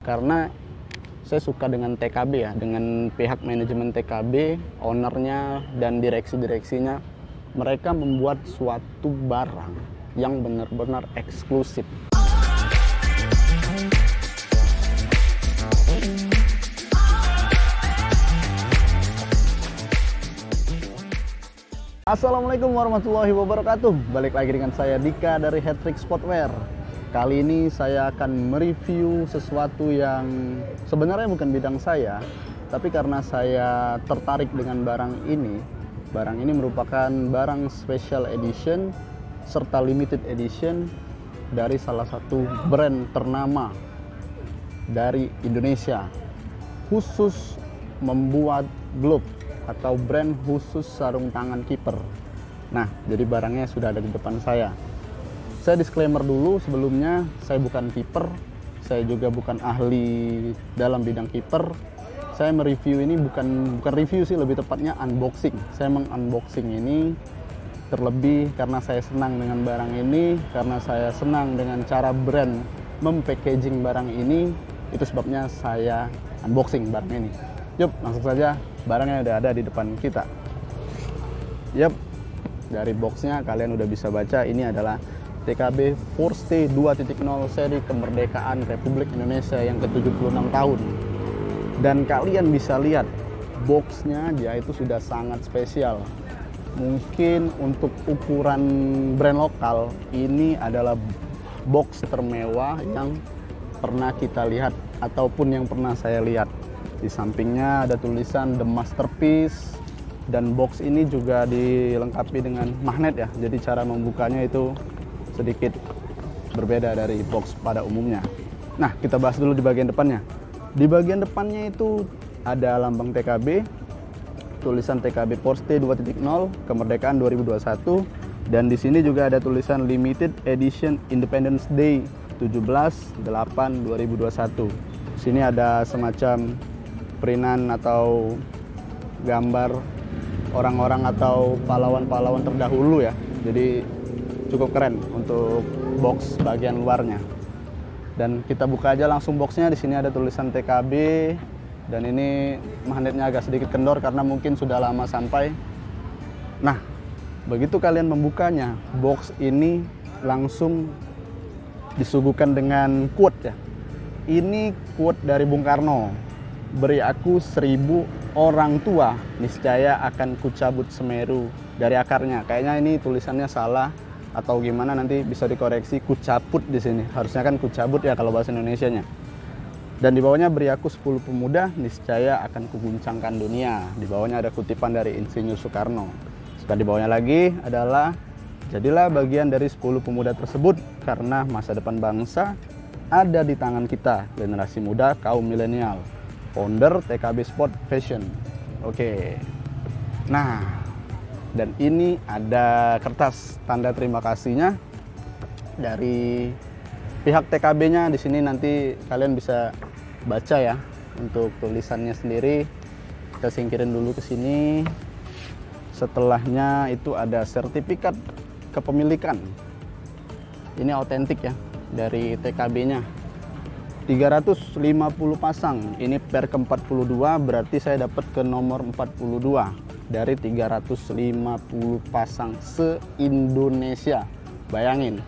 Karena saya suka dengan TKB ya, dengan pihak manajemen TKB, ownernya dan direksi-direksinya. Mereka membuat suatu barang yang benar-benar eksklusif. Assalamualaikum warahmatullahi wabarakatuh. Balik lagi dengan saya Dika dari Hattrick Sportwear. Kali ini saya akan mereview sesuatu yang sebenarnya bukan bidang saya, tapi karena saya tertarik dengan barang ini merupakan barang special edition serta limited edition dari salah satu brand ternama dari Indonesia, khusus membuat glove atau brand khusus sarung tangan kiper. Nah, jadi barangnya sudah ada di depan saya. Saya disclaimer dulu sebelumnya, saya bukan kiper, saya juga bukan ahli dalam bidang kiper. Saya mereview ini bukan review sih, lebih tepatnya unboxing. Saya mengunboxing ini terlebih karena saya senang dengan barang ini, karena saya senang dengan cara brand mempackaging barang ini. Itu sebabnya saya unboxing barang ini. Yuk, langsung saja, barangnya udah ada di depan kita. Yap, dari boxnya kalian udah bisa baca, ini adalah TKB Force 2.0 seri kemerdekaan Republik Indonesia yang ke-76 tahun. Dan kalian bisa lihat boxnya dia itu sudah sangat spesial. Mungkin untuk ukuran brand lokal, ini adalah box termewah yang pernah kita lihat ataupun yang pernah saya lihat. Di sampingnya ada tulisan The Masterpiece, dan box ini juga dilengkapi dengan magnet ya. Jadi cara membukanya itu sedikit berbeda dari box pada umumnya. Nah, kita bahas dulu di bagian depannya. Di bagian depannya itu ada lambang TKB, tulisan TKB Force 2.0 kemerdekaan 2021, dan di sini juga ada tulisan Limited Edition Independence Day 17/8/2021. Di sini ada semacam printan atau gambar orang-orang atau pahlawan-pahlawan terdahulu ya. Jadi cukup keren untuk box bagian luarnya. Dan kita buka aja langsung boxnya. Di sini ada tulisan TKB, dan ini magnetnya agak sedikit kendor karena mungkin sudah lama sampai. Nah, begitu kalian membukanya, box ini langsung disuguhkan dengan quote ya. Ini quote dari Bung Karno. Beri aku 1000 orang tua, niscaya akan kucabut Semeru dari akarnya. Kayaknya ini tulisannya salah atau gimana, nanti bisa dikoreksi. Kucaput di sini, harusnya kan kucabut ya kalau bahasa Indonesianya. Dan di bawahnya, beri aku 10 pemuda, niscaya akan kuguncangkan dunia. Di bawahnya ada kutipan dari Insinyur Soekarno. Dan di bawahnya lagi adalah, jadilah bagian dari 10 pemuda tersebut, karena masa depan bangsa ada di tangan kita, generasi muda kaum milenial. Founder TKB Sport Fashion. Oke. Nah, dan ini ada kertas tanda terima kasihnya dari pihak TKB-nya. Di sini nanti kalian bisa baca ya untuk tulisannya sendiri. Kita singkirin dulu ke sini. Setelahnya itu ada sertifikat kepemilikan. Ini autentik ya dari TKB-nya. 350 pasang, ini per ke-42, berarti saya dapat ke nomor 42 dari 350 pasang se-Indonesia. Bayangin,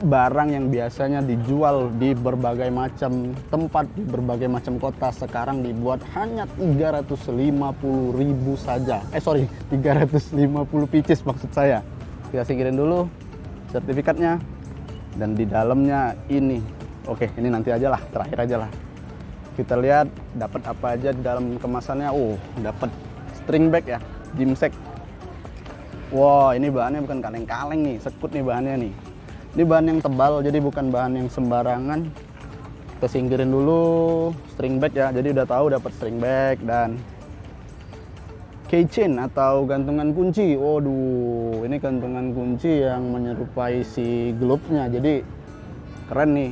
barang yang biasanya dijual di berbagai macam tempat, di berbagai macam kota, sekarang dibuat hanya 350.000 saja. 350 pieces maksud saya. Kita singkirin dulu sertifikatnya, dan di dalamnya ini. Oke, ini nanti aja lah, terakhir aja lah. Kita lihat dapat apa aja di dalam kemasannya. Oh, dapat string bag ya, gymsek. Wow, ini bahannya bukan kaleng-kaleng nih, sekut nih bahannya nih. Ini bahan yang tebal, jadi bukan bahan yang sembarangan. Kita singkirin dulu string bag ya. Jadi udah tahu dapat string bag dan keychain atau gantungan kunci. Waduh, ini gantungan kunci yang menyerupai si glove-nya. Jadi keren nih.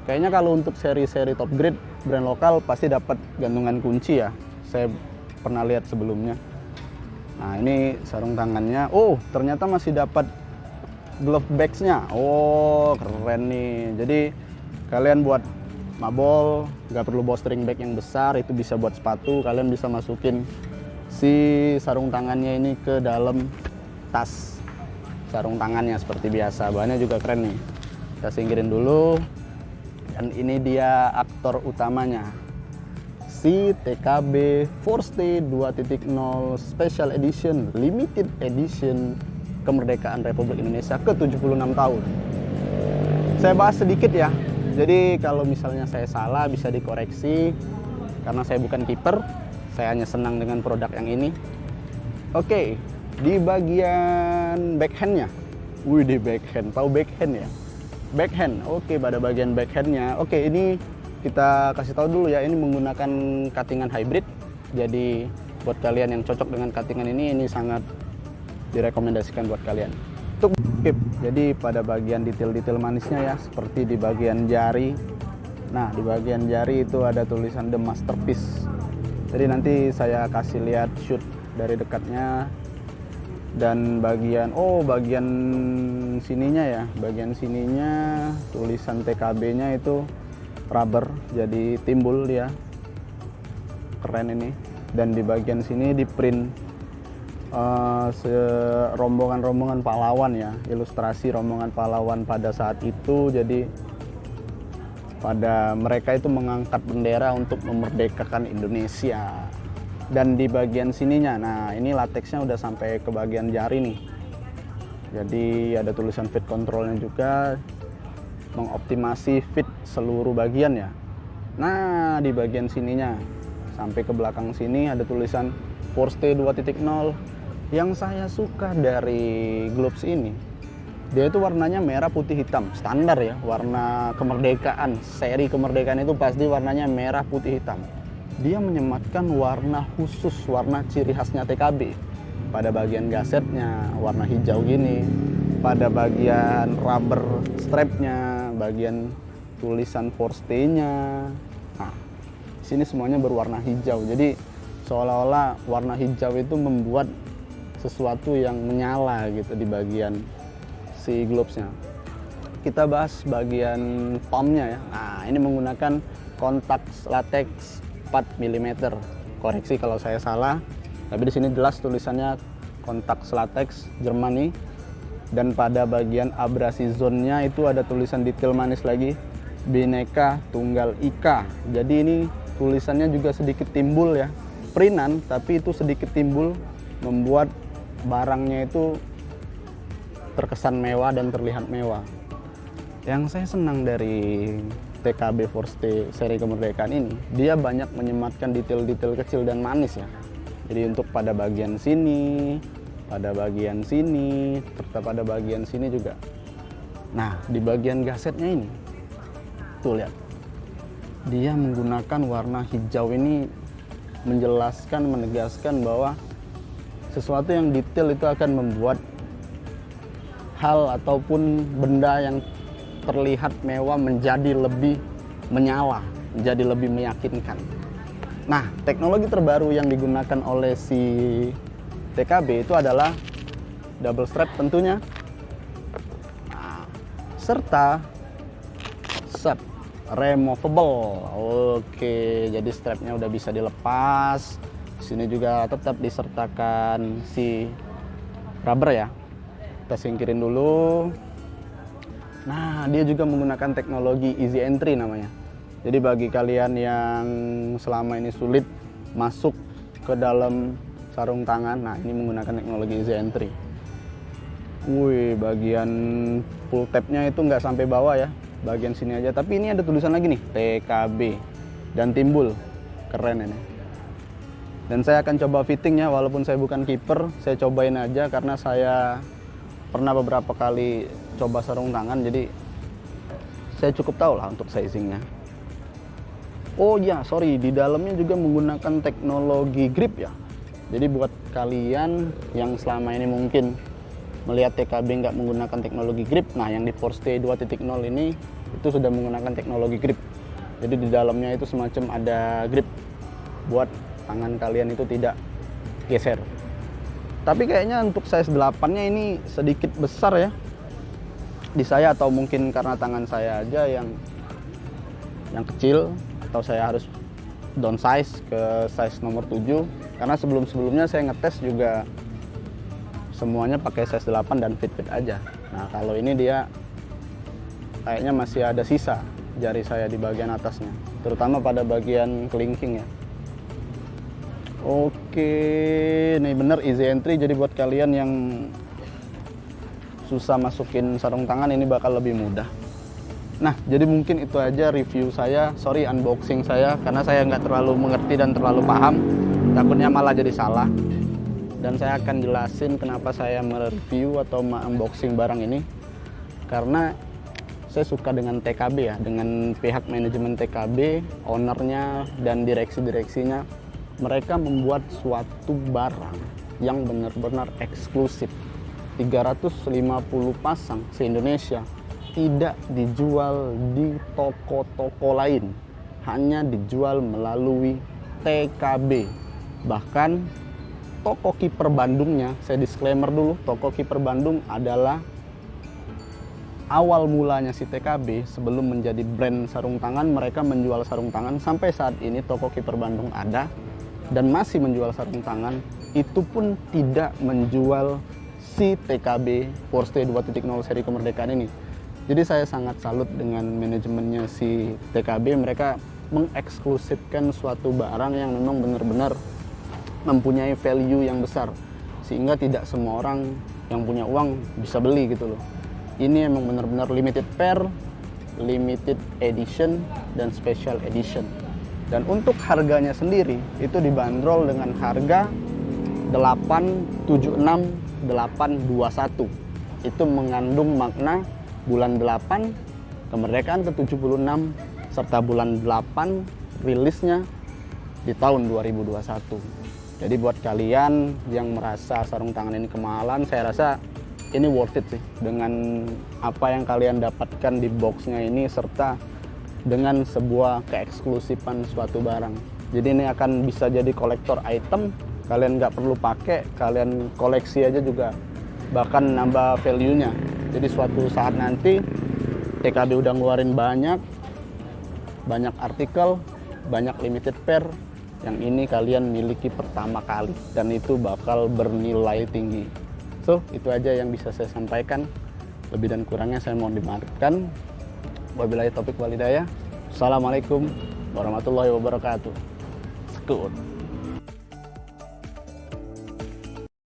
Kayaknya kalau untuk seri-seri top grade brand lokal pasti dapat gantungan kunci ya. Saya pernah lihat sebelumnya. Nah, ini sarung tangannya. Oh, ternyata masih dapat glove bags-nya. Oh, keren nih. Jadi kalian buat mabol, nggak perlu bawa string bag yang besar, itu bisa buat sepatu. Kalian bisa masukin si sarung tangannya ini ke dalam tas sarung tangannya seperti biasa. Bahannya juga keren nih. Kita singkirin dulu. Dan ini dia aktor utamanya, si TKB Forste 2.0 Special Edition Limited Edition kemerdekaan Republik Indonesia ke-76 tahun. Saya bahas sedikit ya. Jadi kalau misalnya saya salah bisa dikoreksi karena saya bukan kiper. Saya hanya senang dengan produk yang ini. Oke, di bagian backhandnya. Wih, di backhand. Tahu backhand ya? Backhand. Oke, pada bagian backhandnya. Oke, ini kita kasih tahu dulu ya. Ini menggunakan cuttingan hybrid. Jadi buat kalian yang cocok dengan cuttingan ini sangat direkomendasikan buat kalian. Untuk tip, jadi pada bagian detail-detail manisnya ya, seperti di bagian jari. Nah, di bagian jari itu ada tulisan The Masterpiece. Jadi nanti saya kasih lihat shoot dari dekatnya. Dan bagian sininya ya, bagian sininya tulisan TKB-nya itu rubber, jadi timbul dia. Keren ini. Dan di bagian sini di print rombongan-rombongan pahlawan ya, ilustrasi rombongan pahlawan pada saat itu. Jadi pada mereka itu mengangkat bendera untuk memerdekakan Indonesia. Dan di bagian sininya, nah ini lateksnya udah sampai ke bagian jari nih. Jadi ada tulisan fit controlnya juga, mengoptimasi fit seluruh bagian ya. Nah di bagian sininya sampai ke belakang sini ada tulisan Forste 2.0. Yang saya suka dari gloves ini, dia itu warnanya merah putih hitam, standar ya, warna kemerdekaan. Seri kemerdekaan itu pasti warnanya merah putih hitam. Dia menyematkan warna khusus, warna ciri khasnya TKB. Pada bagian gasetnya warna hijau gini, pada bagian rubber strapnya, bagian tulisan Forste-nya. Nah, sini semuanya berwarna hijau. Jadi seolah-olah warna hijau itu membuat sesuatu yang menyala gitu di bagian si glovesnya. Kita bahas bagian palmnya ya. Nah, ini menggunakan kontak latex 4 mm. Koreksi kalau saya salah. Tapi di sini jelas tulisannya kontak latex Germany. Dan pada bagian abrasi zone-nya itu ada tulisan detail manis lagi, Bhinneka Tunggal Ika. Jadi ini tulisannya juga sedikit timbul ya. Printan tapi itu sedikit timbul, membuat barangnya itu terkesan mewah dan terlihat mewah. Yang saya senang dari TKB Forste seri kemerdekaan ini, dia banyak menyematkan detail-detail kecil dan manis ya. Jadi untuk pada bagian sini, pada bagian sini, serta pada bagian sini juga. Nah, di bagian gasetnya ini, tuh lihat, dia menggunakan warna hijau ini menjelaskan, menegaskan bahwa sesuatu yang detail itu akan membuat hal ataupun benda yang terlihat mewah menjadi lebih menyala, menjadi lebih meyakinkan. Nah, teknologi terbaru yang digunakan oleh si TKB itu adalah double strap tentunya. Nah, serta removable. Oke, jadi strapnya udah bisa dilepas. Sini juga tetap disertakan si rubber ya. Kita singkirin dulu. Nah, dia juga menggunakan teknologi easy entry namanya. Jadi bagi kalian yang selama ini sulit masuk ke dalam sarung tangan, nah ini menggunakan teknologi easy entry. Wih, bagian full tabnya itu nggak sampai bawah ya, bagian sini aja. Tapi ini ada tulisan lagi nih, TKB dan timbul, keren ini. Dan saya akan coba fittingnya, walaupun saya bukan kiper, saya cobain aja karena saya pernah beberapa kali coba sarung tangan, jadi saya cukup tahu lah untuk sizingnya. Oh ya, sorry, di dalamnya juga menggunakan teknologi grip ya. Jadi buat kalian yang selama ini mungkin melihat TKB nggak menggunakan teknologi grip, nah yang di Forste 2.0 ini itu sudah menggunakan teknologi grip. Jadi di dalamnya itu semacam ada grip buat tangan kalian itu tidak geser. Tapi kayaknya untuk size 8-nya ini sedikit besar ya di saya, atau mungkin karena tangan saya aja yang yang kecil atau saya harus downsize ke size nomor 7, karena sebelumnya saya ngetes juga semuanya pakai size 8 dan fit aja. Nah kalau ini dia kayaknya masih ada sisa jari saya di bagian atasnya, terutama pada bagian kelingking ya. Oke, ini bener easy entry, jadi buat kalian yang susah masukin sarung tangan ini bakal lebih mudah. Nah, jadi mungkin itu aja review saya. Sorry unboxing saya, karena saya nggak terlalu mengerti dan terlalu paham. Takutnya malah jadi salah. Dan saya akan jelasin kenapa saya mereview atau unboxing barang ini. Karena saya suka dengan TKB ya, dengan pihak manajemen TKB, ownernya dan direksi-direksinya. Mereka membuat suatu barang yang benar-benar eksklusif. 350 pasang se-Indonesia. Tidak dijual di toko-toko lain, hanya dijual melalui TKB. Bahkan toko kiper Bandungnya, saya disclaimer dulu, toko kiper Bandung adalah awal mulanya si TKB. Sebelum menjadi brand sarung tangan, mereka menjual sarung tangan. Sampai saat ini toko kiper Bandung ada dan masih menjual sarung tangan. Itu pun tidak menjual si TKB Force 2.0 seri kemerdekaan ini. Jadi saya sangat salut dengan manajemennya si TKB. Mereka mengeksklusifkan suatu barang yang memang benar-benar mempunyai value yang besar, sehingga tidak semua orang yang punya uang bisa beli gitu loh. Ini emang benar-benar limited pair, limited edition, dan special edition. Dan untuk harganya sendiri itu dibanderol dengan harga 876 821. Itu mengandung makna bulan 8 kemerdekaan ke-76 serta bulan 8 rilisnya di tahun 2021. Jadi buat kalian yang merasa sarung tangan ini kemahalan, saya rasa ini worth it sih dengan apa yang kalian dapatkan di boxnya ini serta dengan sebuah keeksklusifan suatu barang. Jadi ini akan bisa jadi kolektor item, kalian nggak perlu pakai, kalian koleksi aja juga bahkan nambah value-nya. Jadi suatu saat nanti TKB udah ngeluarin banyak artikel, banyak limited pair, yang ini kalian miliki pertama kali dan itu bakal bernilai tinggi. So, itu aja yang bisa saya sampaikan. Lebih dan kurangnya saya mohon dimaafkan. Wabillahi taufik wal hidayah. Assalamualaikum warahmatullahi wabarakatuh. Sekut.